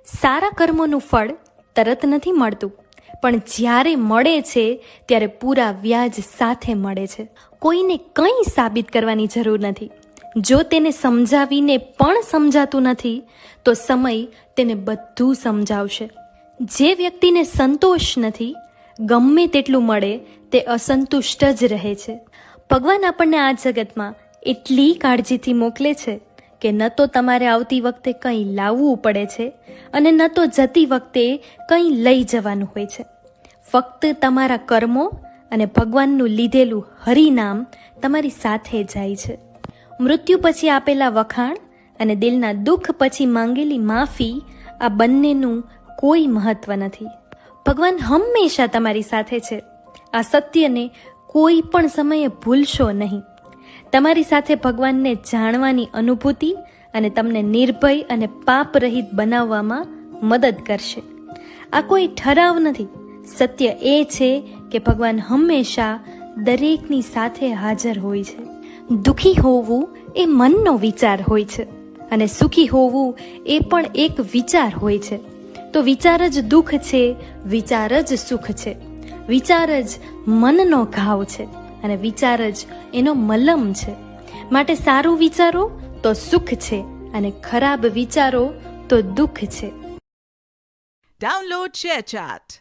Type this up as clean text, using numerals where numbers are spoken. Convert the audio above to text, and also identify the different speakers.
Speaker 1: સારા કર્મોનું ફળ તરત નથી મળતું, પણ જ્યારે મળે છે ત્યારે પૂરા વ્યાજ સાથે મળે છે. કોઈને કંઈ સાબિત કરવાની જરૂર નથી. જો તેને સમજાવીને પણ સમજાતું નથી તો સમય તેને બધું સમજાવશે. જે વ્યક્તિને સંતોષ નથી, ગમે તેટલું મળે તે અસંતુષ્ટ જ રહે છે. ભગવાન આપણને આ જગતમાં એટલી કાળજીથી મોકલે છે કે ન તો તમારે આવતી વખતે કંઈ લાવવું પડે છે અને ન તો જતી વખતે કંઈ લઈ જવાનું હોય છે. ફક્ત તમારા કર્મો અને ભગવાનનું લીધેલું હરિનામ તમારી સાથે જાય છે. મૃત્યુ પછી આપેલા વખાણ અને દિલના દુઃખ પછી માંગેલી માફી, આ બંનેનું કોઈ મહત્વ નથી. ભગવાન હંમેશા તમારી સાથે છે. આ સત્યને કોઈ પણ સમયે ભૂલશો નહીં. તમારી સાથે ભગવાનને જાણવાની અનુભૂતિ અને તમને નિર્ભય અને પાપ રહિત બનાવવામાં મદદ કરશે. આ કોઈ ઠરાવ નથી. સત્ય એ છે કે ભગવાન હંમેશા દરેકની સાથે હાજર હોય છે. દુઃખી હોવું એ મનનો વિચાર હોય છે અને સુખી હોવું એ પણ એક વિચાર હોય છે. તો વિચાર જ દુઃખ છે, વિચાર જ સુખ છે. વિચાર જ મનનો ઘાવ છે અને વિચાર જ એનો મલમ છે. માટે સારું વિચારો તો સુખ છે અને ખરાબ વિચારો તો દુઃખ છે.
Speaker 2: Download ShareChat.